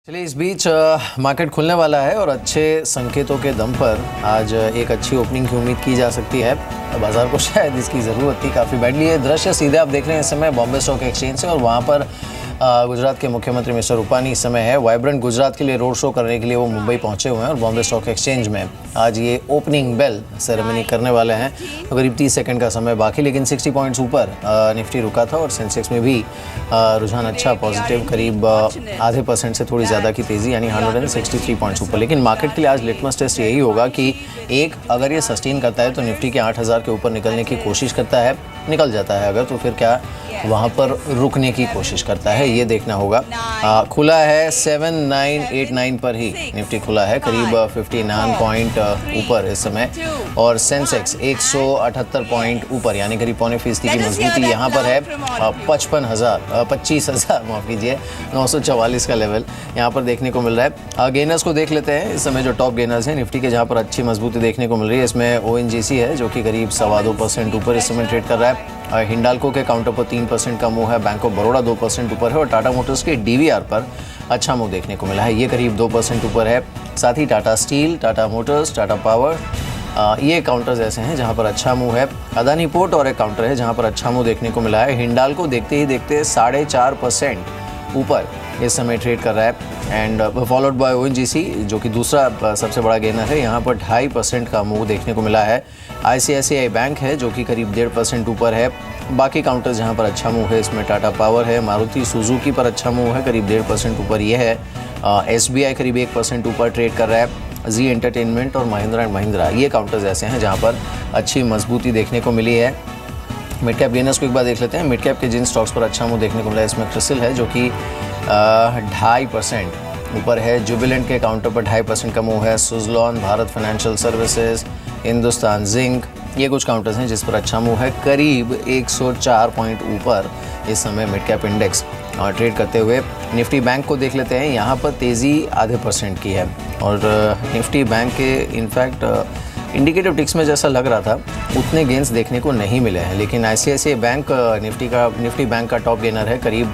चलिए इस बीच मार्केट खुलने वाला है और अच्छे संकेतों के दम पर आज एक अच्छी ओपनिंग की उम्मीद की जा सकती है। बाजार को शायद इसकी ज़रूरत थी, काफ़ी बैडली है। दृश्य सीधे आप देख रहे हैं इस समय बॉम्बे स्टॉक एक्सचेंज से और वहाँ पर गुजरात के मुख्यमंत्री मिस्टर रूपानी इस समय है। वाइब्रेंट गुजरात के लिए रोड शो करने के लिए वो मुंबई पहुंचे हुए हैं और बॉम्बे स्टॉक एक्सचेंज में आज ये ओपनिंग बेल सेरेमनी करने वाले हैं। तो करीब 30 सेकंड का समय बाकी, लेकिन 60 पॉइंट्स ऊपर निफ्टी रुका था और सेंसेक्स में भी रुझान अच्छा पॉजिटिव, करीब आधे % से थोड़ी ज़्यादा की तेज़ी, यानी 163 पॉइंट्स ऊपर। लेकिन मार्केट के लिए आज लिटमस टेस्ट यही होगा कि एक, अगर ये सस्टेन करता है तो निफ्टी के 8000 के ऊपर निकलने की कोशिश करता है, निकल जाता है अगर, तो फिर क्या वहाँ पर रुकने की कोशिश करता है, ये देखना होगा। खुला है 7989 पर ही निफ्टी खुला है, करीब 59 पॉइंट ऊपर इस समय, और सेंसेक्स 178 पॉइंट ऊपर, यानी करीब 0.25% की मजबूती यहाँ पर है। 25,000 माफ़ कीजिए, 944 का लेवल यहाँ पर देखने को मिल रहा है। गेनर्स को देख लेते हैं इस समय, जो टॉप गेनर्स हैं निफ्टी के, जहाँ पर अच्छी मजबूती देखने को मिल रही है। इसमें ONGC है जो कि करीब 2.25% ऊपर इस समय ट्रेड कर रहा है। हिंडाल्को के काउंटर पर 3% का मूव है, बैंक ऑफ बड़ौदा 2% ऊपर है और टाटा मोटर्स के DVR पर अच्छा मूव देखने को मिला है, ये करीब 2% ऊपर है। साथ ही Tata Steel, Tata Motors, Tata Power, ये काउंटर्स ऐसे हैं जहां पर अच्छा मूव है। अदानी पोर्ट और एक काउंटर है जहां पर अच्छा मूव देखने को मिला है। हिंडाल्को देखते ही देखते 4.5% ऊपर इस समय ट्रेड कर रहा है एंड फॉलोड बाय ONGC जो कि दूसरा सबसे बड़ा गेनर है, यहाँ पर 2.5% का मूव देखने को मिला है। ICICI बैंक है जो कि करीब 1.5% ऊपर है। बाकी काउंटर्स जहाँ पर अच्छा मूव है, इसमें टाटा पावर है, मारुति सुजुकी पर अच्छा मूव है, करीब 1.5% ऊपर ये है। SBI करीब 1% ऊपर ट्रेड कर रहा है। जी एंटरटेनमेंट और महिंद्रा एंड महिंद्रा, ये काउंटर्स ऐसे हैं जहाँ पर अच्छी मजबूती देखने को मिली है। मिड कैप गेनर्स को एक बार देख लेते हैं। मिड कैप के जिन स्टॉक्स पर अच्छा मूव देखने को मिला है, इसमें क्रिसिल है जो कि 2.5% ऊपर है। जुबिलेंट के काउंटर पर 2.5% का मूव है। Suzlon, Bharat financial services, Hindustan zinc, ये कुछ काउंटर्स हैं जिस पर अच्छा मूव है, करीब 104 पॉइंट ऊपर इस समय मिड कैप इंडेक्स ट्रेड करते हुए। निफ्टी बैंक को देख लेते हैं, यहाँ पर तेज़ी 0.5% की है और निफ्टी बैंक के इंडिकेटिव टिक्स में जैसा लग रहा था उतने गेंस देखने को नहीं मिले हैं, लेकिन ICICI बैंक निफ्टी बैंक का टॉप गेनर है, करीब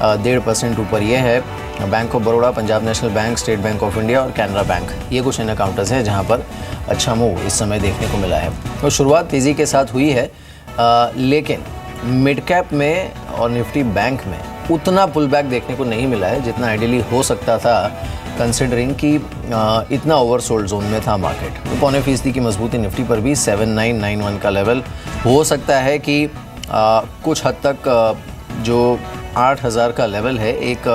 1.5% ऊपर ये है। Bank of Baroda, Punjab national bank, state bank of India और कैनरा बैंक, ये कुछ इन काउंटर्स हैं जहां पर अच्छा मूव इस समय देखने को मिला है। तो शुरुआत तेज़ी के साथ हुई है, लेकिन मिड कैप में और निफ्टी बैंक में उतना पुल बैक देखने को नहीं मिला है जितना आइडियली हो सकता था, कंसिडरिंग कि इतना ओवरसोल्ड जोन में था मार्केट। तो 0.25% की मजबूती निफ्टी पर भी 7991 का लेवल हो सकता है कि कुछ हद तक जो 8000 का लेवल है एक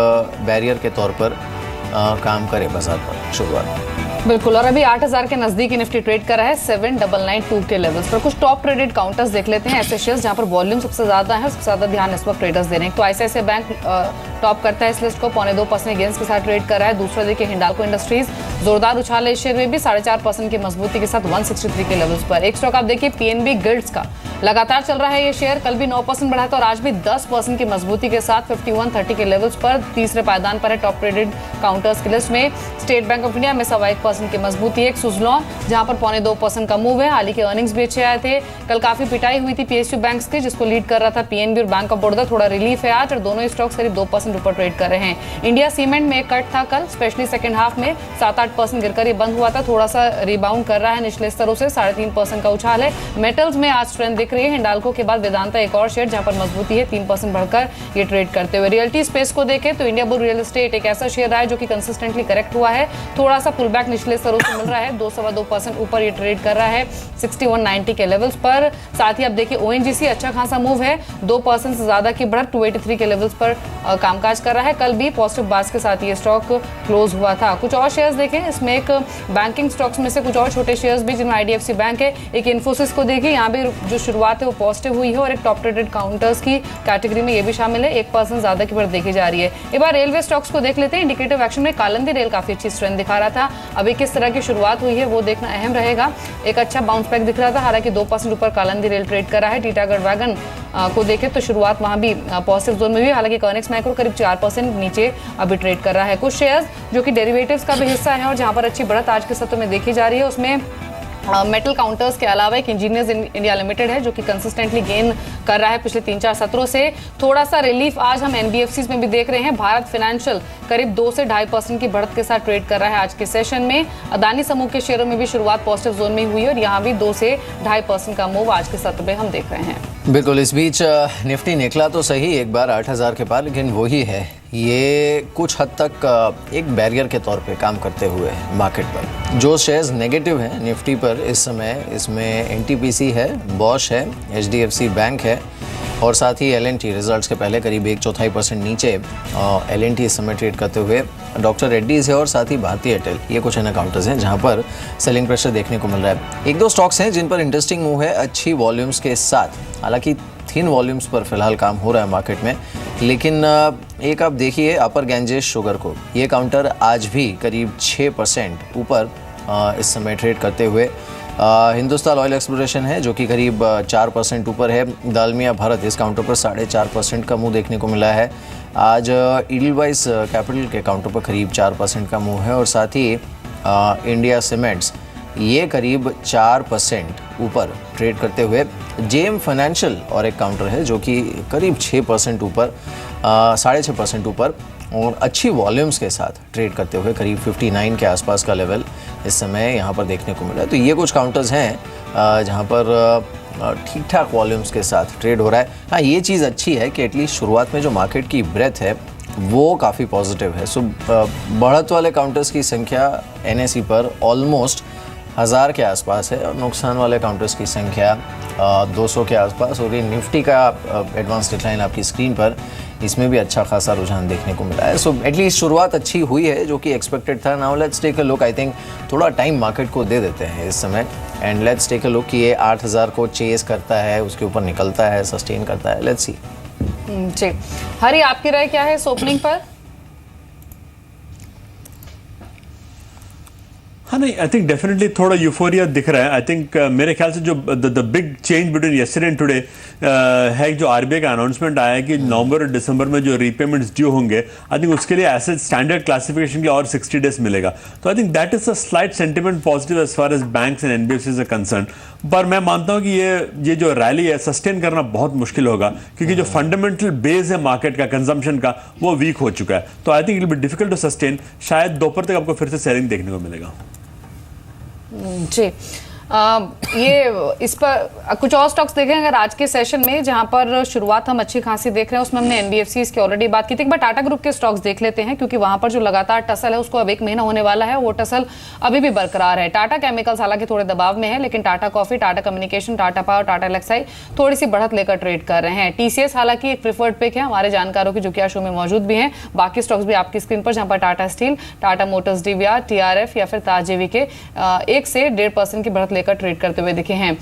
बैरियर के तौर पर काम करे बाजार पर शुरुआत। बिल्कुल, और अभी 8000 के नजदीक निफ्टी ट्रेड कर रहा है 7992 के लेवल्स पर। कुछ टॉप ट्रेडेड काउंटर्स देख लेते हैं, ऐसे शेयर्स जहां पर वॉल्यूम सबसे ज्यादा है, सबसे ज्यादा ध्यान इस वक्त ट्रेडर्स दे रहे हैं। तो ICICI बैंक टॉप करता है इस लिस्ट को, 2.25% गेंस के साथ ट्रेड कर रहा है। दूसरा देखिए हिंडाल्को इंडस्ट्रीज, जोरदार उछाल है इस शेयर में भी, 4.5% की मजबूती के साथ 163 के लेवल्स पर। एक स्टॉक आप देखिए PNB गिल्ड्स का, लगातार चल रहा है ये शेयर, कल भी 9% बढ़ा था और आज भी 10% की मजबूती के साथ 5130 के लेवल्स पर तीसरे पायदान पर है टॉप ट्रेडेड काउंटर्स की लिस्ट में। स्टेट बैंक ऑफ इंडिया में 1.25% की मजबूती है। एक सुजलॉन जहां पर 2.25% का मूव है, हाल ही के अर्निंग्स भी अच्छे आए थे। कल काफी पिटाई हुई थी PSU बैंक्स की, जिसको लीड कर रहा था PNB और बैंक ऑफ बड़ौदा, थोड़ा रिलीफ है आज और दोनों स्टॉक्स करीब 2% ऊपर ट्रेड कर रहे हैं। इंडिया सीमेंट में एक कट था कल, स्पेशली सेकंड हाफ में 7-8% गिरकर ये बंद हुआ था, थोड़ा सा रिबाउंड कर रहा है निचले स्तरों से, 3.5% का उछाल है। मेटल्स में आज स्ट्रेंथ दिख रही है, हिंडाल्को के बाद वेदांता एक और शेयर जहां पर मजबूती है, 3% बढ़कर ये ट्रेड करते हुए। रियल्टी स्पेस को देखें तो इंडिया बुल रियल एस्टेट एक ऐसा शेयर रहा है जो कि कंसिस्टेंटली करेक्ट हुआ है, थोड़ा सा पुल बैक निचले स्तरों से मिल रहा है, 2.25% ऊपर ये ट्रेड कर रहा है 6190 के लेवल्स पर। साथ ही आप देखिए ONGC अच्छा खासा मूव है, 2% से ज्यादा की बढ़त 283 के लेवल्स पर कामकाज कर रहा है। कल भी पॉजिटिव बास के साथ ये स्टॉक क्लोज हुआ था। कुछ और शेयर्स देखें, इसमें एक बैंकिंग स्टॉक्स में से कुछ और छोटे शेयर्स भी जिनमें IDFC बैंक है। एक इन्फोसिस को देखिए, यहाँ भी जो शुरुआत है वो पॉजिटिव हुई है और एक टॉप ट्रेडेड काउंटर्स की कैटेगरी में ये भी शामिल है, 1% ज्यादा की बढ़त देखी जा रही है। एक बार रेलवे स्टॉक्स को देख लेते हैं। इंडिकेटिव एक्शन में कालिंदी रेल काफी अच्छी स्ट्रेंथ दिखा रहा था, अभी किस तरह की शुरुआत हुई है वो देखना अहम रहेगा। एक अच्छा बाउंस बैक दिख रहा था, हालांकि 2% ऊपर कालिंदी रेल ट्रेड कर रहा है। टीटागढ़ वैगन को देखें तो शुरुआत वहां भी पॉजिटिव जोन में भी, हालांकि कर्नेक्स माइक्रो करीब 4% नीचे अभी ट्रेड कर रहा है। कुछ शेयर्स जो कि डेरिवेटिव्स का भी हिस्सा है और जहां पर अच्छी बढ़त आज के सत्र में देखी जा रही है, उसमें मेटल काउंटर्स के अलावा एक इंजीनियर्स इंडिया लिमिटेड है जो कि कंसिस्टेंटली गेन कर रहा है पिछले 3-4 सत्रों से। थोड़ा सा रिलीफ आज हम एनबीएफसीज में भी देख रहे हैं। भारत फाइनेंशियल करीब 2 से 2.5% की बढ़त के साथ ट्रेड कर रहा है आज के सेशन में। अदानी समूह के शेयरों में भी शुरुआत पॉजिटिव जोन में हुई और यहाँ भी 2 से 2.5% का मूव आज के सत्र में हम देख रहे हैं। बिल्कुल, इस बीच निफ्टी निकला तो सही एक बार 8,000 के पार, लेकिन वही है, ये कुछ हद तक एक बैरियर के तौर पे काम करते हुए मार्केट पर। जो शेयर्स नेगेटिव हैं निफ्टी पर इस समय, इसमें एनटीपीसी है, बॉश है, एचडीएफसी बैंक है और साथ ही एलएनटी रिजल्ट्स के पहले करीब 1/4% नीचे एलएनटी इस समय ट्रेड करते हुए, डॉक्टर रेड्डीज है और साथ ही भारतीय एयरटेल, ये कुछ इन अकाउंट्स हैं जहां पर सेलिंग प्रेशर देखने को मिल रहा है। 1-2 स्टॉक्स हैं जिन पर इंटरेस्टिंग मूव है अच्छी वॉल्यूम्स के साथ, हालांकि थिन वॉल्यूम्स पर फिलहाल काम हो रहा है मार्केट में। लेकिन एक आप देखिए अपर गैंजेस शुगर को, ये काउंटर आज भी करीब 6% ऊपर इस समय ट्रेड करते हुए। हिंदुस्तान ऑयल एक्सप्लोरेशन है जो कि करीब 4% ऊपर है। दालमिया भारत इस काउंटर पर 4.5% का मूव देखने को मिला है। आज ईडलवाइस कैपिटल के काउंटर पर करीब 4% का मूव है और साथ ही इंडिया सीमेंट्स ये करीब 4% ऊपर ट्रेड करते हुए। जेएम फाइनेंशियल और एक काउंटर है जो कि करीब 6% ऊपर, 6.5% ऊपर और अच्छी वॉल्यूम्स के साथ ट्रेड करते हुए करीब 59 के आसपास का लेवल इस समय यहाँ पर देखने को मिला है। तो ये कुछ काउंटर्स हैं जहाँ पर ठीक ठाक वॉल्यूम्स के साथ ट्रेड हो रहा है। हाँ, ये चीज़ अच्छी है कि एटलीस्ट शुरुआत में जो मार्केट की ब्रेथ है वो काफ़ी पॉजिटिव है। सो बढ़त वाले काउंटर्स की संख्या एनएसई पर ऑलमोस्ट 1000 के आसपास है और नुकसान वाले काउंटर्स की संख्या 200 के आसपास। और ये निफ्टी का एडवांस डिक्लाइन आपकी स्क्रीन पर, इसमें भी अच्छा खासा रुझान देखने को मिला है। सो एटलीस्ट शुरुआत अच्छी हुई है जो कि एक्सपेक्टेड था। Now let's take a look, I think थोड़ा टाइम मार्केट को दे देते हैं इस समय and let's take a look कि ये 8000 को चेस करता है, उसके ऊपर निकलता है, सस्टेन करता है, लेट्स सी। जी हरी, आपकी राय क्या है इस ओपनिंग पर? हाँ नहीं, आई थिंक डेफिनेटली थोड़ा यूफोरिया दिख रहा है। आई थिंक मेरे ख्याल से जो the big change between yesterday and today है जो आरबीआई का अनाउंसमेंट आया है कि नवंबर और दिसंबर में जो रीपेमेंट्स ड्यू होंगे, आई थिंक उसके लिए एसेट स्टैंडर्ड क्लासिफिकेशन के लिए और 60 डेज मिलेगा। तो I think that is a slight sentiment positive as far as banks and NBFCs are concern. पर मैं मानता हूं कि ये जो रैली है सस्टेन करना बहुत मुश्किल होगा क्योंकि जो फंडामेंटल बेस है मार्केट का, कंजम्पशन का, वो वीक हो चुका है। तो I think it will be difficult to sustain. शायद दोपहर तक आपको फिर से सेलिंग देखने को मिलेगा। जी ये इस पर कुछ और स्टॉक्स देखें अगर आज के सेशन में, जहां पर शुरुआत हम अच्छी खासी देख रहे हैं, उसमें हमने एनबीएफसीज की ऑलरेडी बात की थी। एक बार टाटा ग्रुप के स्टॉक्स देख लेते हैं क्योंकि वहां पर जो लगातार टसल है उसको अब 1 महीना होने वाला है, वो टसल अभी भी बरकरार है। टाटा केमिकल्स हालांकि थोड़े दबाव में है, लेकिन Tata Coffee, Tata Communication, Tata Power, Tata Elxsi थोड़ी सी बढ़त लेकर ट्रेड कर रहे हैं। टीसीएस हालांकि एक प्रिफर्ड पिक है हमारे जानकारों की जो कि आज शो में मौजूद भी हैं। बाकी स्टॉक्स भी आपकी स्क्रीन पर, जहां पर Tata Steel, Tata Motors DVR, TRF या फिर ताज जेवीके 1 से 1.5% की बढ़त लेकर ट्रेड करते हुए दिखे हैं।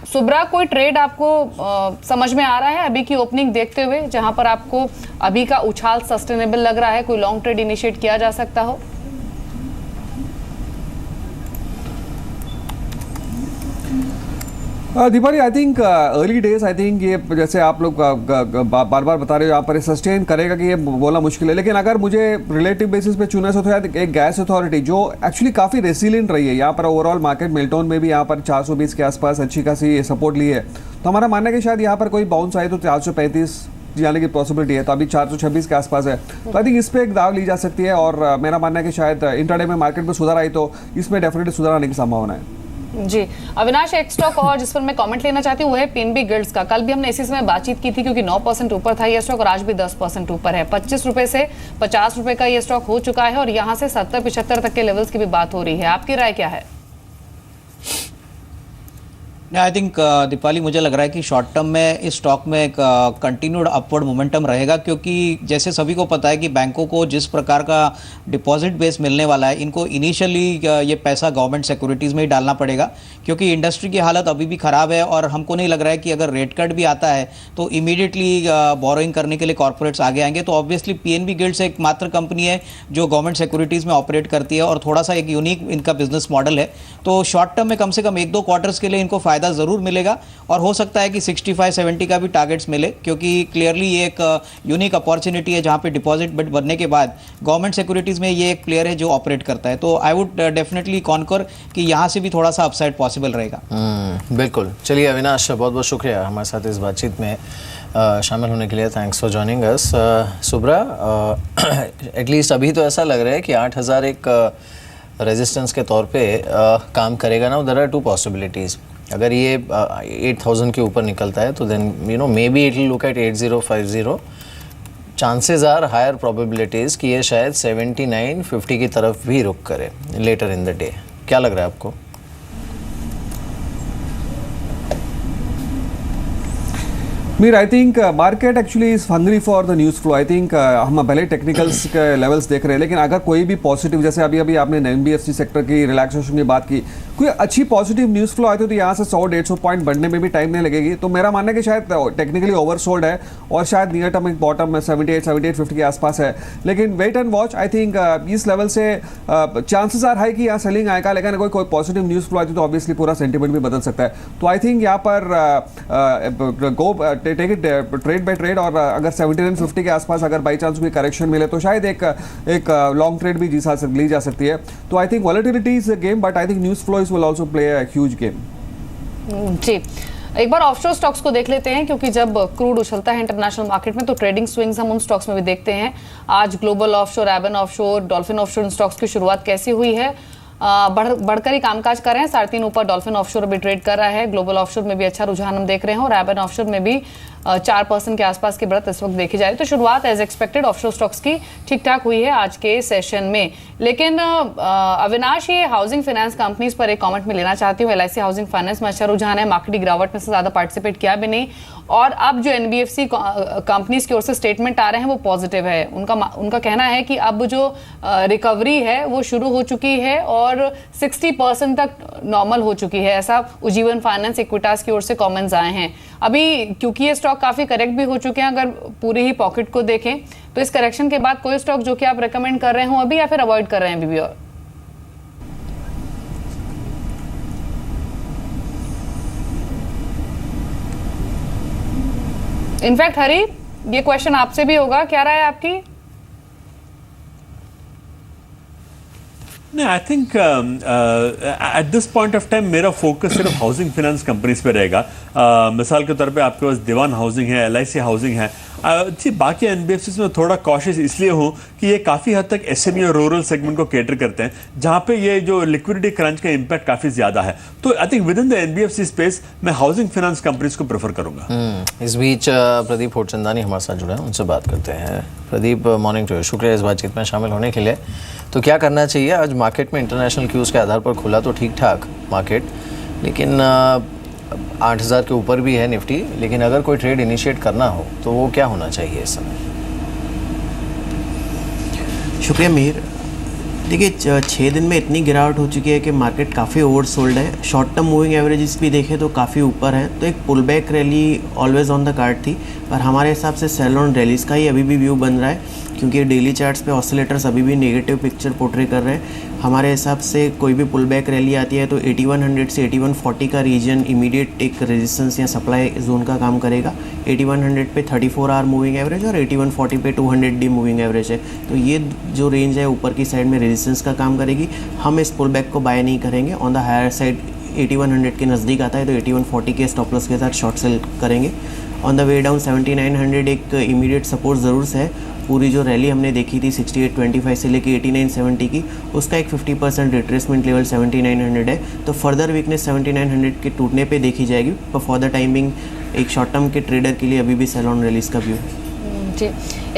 सुब्रा, कोई ट्रेड आपको समझ में आ रहा है अभी की ओपनिंग देखते हुए, जहां पर आपको अभी का उछाल सस्टेनेबल लग रहा है, कोई लॉन्ग ट्रेड इनिशिएट किया जा सकता हो? Deepali, I think early days, I think ये जैसे आप लोग बार बार बता रहे हो यहाँ पर सस्टेन करेगा कि ये बोलना मुश्किल है। लेकिन अगर मुझे रिलेटिव बेसिस पे चुना से तो यार एक गैस अथॉरिटी जो एक्चुअली काफ़ी रेसिलिएंट रही है यहाँ पर ओवरऑल मार्केट, मिल्टन में भी यहाँ पर 420 के आसपास अच्छी खासी सपोर्ट ली है। तो हमारा मानना है कि शायद यहाँ पर कोई बाउंस आए तो 435 जाने की पॉसिबिलिटी है। तो अभी 426 के आसपास है, तो आई थिंक इस पर एक दाव ली जा सकती है। और मेरा मानना है कि शायद इंट्राडे में मार्केट में सुधार आई तो इसमें डेफिनेटली सुधार आने की संभावना है। जी अविनाश, एक स्टॉक और जिस पर मैं कमेंट लेना चाहती हूँ वो है पीएनबी गिल्ड्स का। कल भी हमने इसी समय बातचीत की थी क्योंकि 9% ऊपर था ये स्टॉक और आज भी 10% ऊपर है। 25 रुपए से 50 रुपए का ये स्टॉक हो चुका है और यहाँ से 70-75 तक के लेवल्स की भी बात हो रही है। आपकी राय क्या है? आई थिंक दीपाली, मुझे लग रहा है कि शॉर्ट टर्म में इस स्टॉक में एक कंटिन्यूड अपवर्ड मोमेंटम रहेगा क्योंकि जैसे सभी को पता है कि बैंकों को जिस प्रकार का डिपॉजिट बेस मिलने वाला है, इनको इनिशियली ये पैसा गवर्नमेंट सिक्योरिटीज़ में ही डालना पड़ेगा क्योंकि इंडस्ट्री की हालत अभी भी ख़राब है। और हमको नहीं लग रहा है कि अगर रेट कट भी आता है तो इमीडिएटली बोरोइंग करने के लिए कॉर्पोरेट्स आगे आएंगे। तो ऑब्वियसली पीएनबी गिल्ड्स एक मात्र कंपनी है जो गवर्नमेंट सिक्योरिटीज़ में ऑपरेट करती है और थोड़ा सा एक यूनिक इनका बिजनेस मॉडल है। तो शॉर्ट टर्म में कम से कम 1-2 क्वार्टर्स के लिए इनको फायदा फ़ायदा ज़रूर मिलेगा और हो सकता है कि 65-70 का भी टारगेट्स मिले, क्योंकि क्लियरली ये एक यूनिक अपॉर्चुनिटी है जहाँ पे डिपॉजिट बनने के बाद गवर्नमेंट सिक्योरिटीज़ में ये एक प्लेयर है जो ऑपरेट करता है। तो आई वुड डेफिनेटली कॉन्कर कि यहाँ से भी थोड़ा सा अपसाइड पॉसिबल रहेगा। बिल्कुल। चलिए अविनाश, बहुत बहुत शुक्रिया हमारे साथ इस बातचीत में शामिल होने के लिए। Thanks for joining us. Subra, at least अभी तो ऐसा लग रहा है कि 8000 एक रेजिस्टेंस के तौर पे काम करेगा ना। There are two possibilities. अगर ये 8000 के ऊपर निकलता है तो then maybe it will look at 8050। Chances are higher probabilities कि ये शायद 7950 की तरफ भी रुक करे लेटर इन द डे। क्या लग रहा है आपको? Mir, I think market actually is hungry for the news flow. I think हम भले टेक्निकल्स के लेवल्स देख रहे हैं, लेकिन अगर कोई भी पॉजिटिव, जैसे अभी आपने NBFC सेक्टर की रिलैक्सेशन की बात की, कोई अच्छी पॉजिटिव न्यूज़ फ्लो आती तो यहाँ से 100-150 पॉइंट बढ़ने में भी टाइम नहीं लगेगी। तो मेरा मानना है कि शायद टेक्निकली ओवरसोल्ड है और शायद नियर टर्म एक बॉटम में 78-7850 के आसपास है। लेकिन wait and watch. I think इस लेवल से चांसेस आर हाई कि यहाँ सेलिंग आएगा, लेकिन अगर कोई पॉजिटिव न्यूज़ फ्लो आती तो ऑब्वियसली पूरा सेंटिमेंट भी बदल सकता है। तो आई थिंक यहाँ पर go take it trade by trade, और अगर 7950 के आसपास अगर बाई चांस कोई करेक्शन मिले तो शायद एक लॉन्ग ट्रेड भी ली जा सकती है। तो I think volatility is a game, but I think news flow will also play a huge game. जी, एक बार ऑफशोर स्टॉक्स को देख लेते हैं, क्योंकि जब क्रूड उछलता है इंटरनेशनल मार्केट में तो ट्रेडिंग स्विंग्स हम उन स्टॉक्स में भी देखते हैं। आज Global Offshore, Aban Offshore, Dolphin Offshore stocks की शुरुआत कैसी हुई है? बढ़कर ही कामकाज कर रहे हैं। 3.5 ऊपर डॉल्फिन ऑफशोर भी ट्रेड कर रहा है। ग्लोबल ऑफशोर में भी अच्छा रुझान हम देख रहे हैं और एबन ऑफशोर में भी 4% के आसपास की बढ़त इस वक्त देखी जाए तो शुरुआत एज एक्सपेक्टेड ऑफशोर स्टॉक्स की ठीक ठाक हुई है आज के सेशन में। लेकिन अविनाश, ये हाउसिंग फाइनेंस कंपनीज पर एक कमेंट में लेना चाहती हूँ। LIC हाउसिंग फाइनेंस में अच्छा रुझान है, मार्केट गिरावट में से ज्यादा पार्टिसिपेट किया भी नहीं, और अब जो NBFC कंपनीज की ओर से स्टेटमेंट आ रहे हैं वो पॉजिटिव है। उनका कहना है कि अब जो रिकवरी है वो शुरू हो चुकी है और 60% तक नॉर्मल हो चुकी है, ऐसा उज्जीवन फाइनेंस, इक्विटास की ओर से कमेंट्स आए हैं। अभी क्योंकि ये स्टॉक काफी करेक्ट भी हो चुके हैं, अगर पूरी ही पॉकेट को देखें तो इस करेक्शन के बाद कोई स्टॉक जो कि आप रेकमेंड कर रहे हो अभी, या फिर अवॉइड कर रहे हैं अभी भी? और इनफैक्ट हरी, ये क्वेश्चन आपसे भी होगा, क्या राय है आपकी? नहीं, I think at this point of time मेरा फोकस सिर्फ हाउसिंग फाइनेंस कंपनीज पे रहेगा। मिसाल के तौर पे आपके पास दीवान हाउसिंग है, LIC हाउसिंग है। जी, बाकी NBFCs में थोड़ा कॉशियस इसलिए हूँ कि ये काफ़ी हद तक SME और रूरल सेगमेंट को कैटर करते हैं, जहाँ पे ये जो लिक्विडिटी क्रंच का इम्पैक्ट काफ़ी ज़्यादा है। तो I think with in the NBFC space मैं हाउसिंग फाइनेंस कंपनीज को प्रेफर करूँगा। इस बीच प्रदीप होटचंदानी हमारे साथ जुड़े हैं, उनसे बात करते हैं। प्रदीप, मॉर्निंग टू यू, शुक्रिया इस बातचीत में शामिल होने के लिए। तो क्या करना चाहिए आज मार्केट में? इंटरनेशनल क्यूज़ के आधार पर खुला तो ठीक ठाक मार्केट, लेकिन 8000 के ऊपर भी है निफ्टी, लेकिन अगर कोई ट्रेड इनिशिएट करना हो तो वो क्या होना चाहिए इस समय? शुक्रिया मीर। देखिए, 6 दिन में इतनी गिरावट हो चुकी है कि मार्केट काफ़ी ओवर सोल्ड है। शॉर्ट टर्म मूविंग एवरेजेस भी देखें तो काफ़ी ऊपर है, तो एक pull back rally always on the card थी, पर हमारे हिसाब से सेल ऑन रैलीज का ही अभी भी व्यू बन रहा है, क्योंकि डेली चार्ट्स पे ऑसिलेटर्स अभी भी नेगेटिव पिक्चर पोर्ट्रे कर रहे हैं। हमारे हिसाब से कोई भी पुल बैक रैली आती है तो 8100 से 8140 का रीजन इमीडिएट एक रेजिस्टेंस या सप्लाई जोन का काम करेगा। 8100 पे 34 आवर मूविंग एवरेज और 8140 पे 200 डे मूविंग एवरेज है, तो ये जो रेंज है ऊपर की साइड में रेजिस्टेंस का काम करेगी। हम इस पुल बैक को बाय नहीं करेंगे। ऑन द हायर साइड 8100 के नज़दीक आता है तो 8140 के स्टॉप लॉस के साथ शॉर्ट सेल करेंगे। ऑन द वे डाउन 7900 एक इमीडिएट सपोर्ट ज़रूर से है। पूरी जो रैली हमने देखी थी 6825 से लेके 8970 की, उसका एक 50% रिट्रेसमेंट लेवल 7900 है, तो फर्दर वीकनेस 7900 के टूटने पे देखी जाएगी। पर फॉर द टाइमिंग एक शॉर्ट टर्म के ट्रेडर के लिए अभी भी सेल ऑन रिलीज का व्यू है। जी,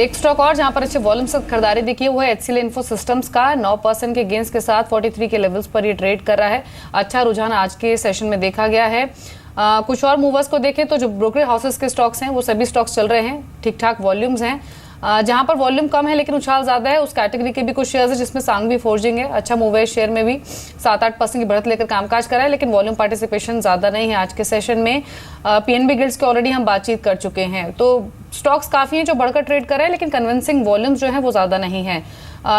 एक स्टॉक और जहां पर अच्छे वॉल्यूम से खरीदारी देखी है वो है HCL इन्फो सिस्टम्स का। 9% के गेंस के साथ 43 के लेवल्स पर ये ट्रेड कर रहा है। अच्छा रुझान आज के सेशन में देखा गया है। कुछ और मूवर्स को देखें तो जो ब्रोकरेज हाउसेस के स्टॉक्स हैं वो सभी स्टॉक्स चल रहे हैं, ठीक ठाक वॉल्यूम्स हैं। जहां पर वॉल्यूम कम है लेकिन उछाल ज्यादा है उस कैटेगरी के भी कुछ शेयर्स है, जिसमें सांगवी फोर्जिंग है। अच्छा मूव है, शेयर में भी 7-8% की बढ़त लेकर कामकाज कर रहा है, लेकिन वॉल्यूम पार्टिसिपेशन ज्यादा नहीं है आज के सेशन में। PNB गिल्ड्स की ऑलरेडी हम बातचीत कर चुके हैं। तो स्टॉक्स काफी हैं जो बढ़कर ट्रेड कर रहे हैं, लेकिन कन्विंसिंग वॉल्यूम्स जो है वो ज्यादा नहीं है।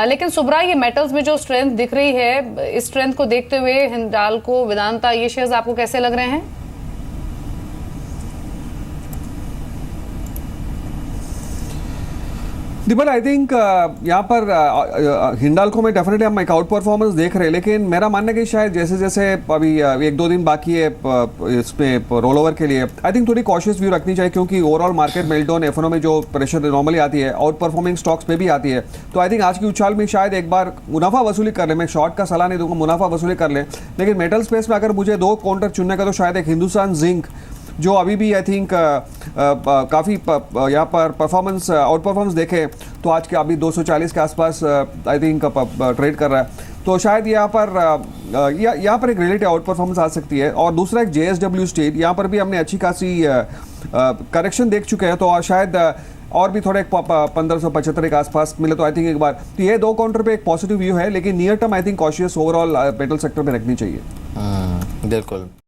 लेकिन सुब्रा, ये मेटल्स में जो स्ट्रेंथ दिख रही है, इस स्ट्रेंथ को देखते हुए हिंडाल्को, वेदांता, ये शेयर्स आपको कैसे लग रहे हैं? दीपक आई थिंक यहाँ पर हिंडाल्को में डेफिनेटली हम एक आउट परफॉर्मेंस देख रहे हैं, लेकिन मेरा मानना है कि शायद जैसे जैसे अभी 1-2 दिन बाकी है इसमें रोल ओवर के लिए, आई थिंक थोड़ी कॉशियस व्यू रखनी चाहिए, क्योंकि ओवरऑल मार्केट मेल्टडाउन एफएनओ में जो प्रेशर नॉर्मली आती है आउट परफॉर्मिंग स्टॉक्स में भी आती है। तो आई थिंक आज की उछाल में शायद एक बार मुनाफा वसूली कर ले, मैं शॉर्ट का सलाह नहीं दूंगा, मुनाफा वसूली कर ले। लेकिन मेटल स्पेस में अगर मुझे 2 काउंटर चुनने का तो शायद एक हिंदुस्तान जिंक, जो अभी भी आई थिंक काफ़ी यहाँ पर परफॉर्मेंस आउट परफॉर्मेंस देखे तो आज के अभी 240 के आसपास आई थिंक ट्रेड कर रहा है, तो शायद यहाँ पर एक रिलेटिव आउट परफॉर्मेंस आ सकती है। और दूसरा एक JSW स्टील, यहाँ पर भी हमने अच्छी खासी करेक्शन देख चुके हैं, तो और शायद और भी थोड़े 1575 के आसपास मिले तो आई थिंक एक बार, तो ये 2 काउंटर पे एक पॉजिटिव व्यू है, लेकिन near term I think cautious overall metal sector में रखनी चाहिए। बिल्कुल।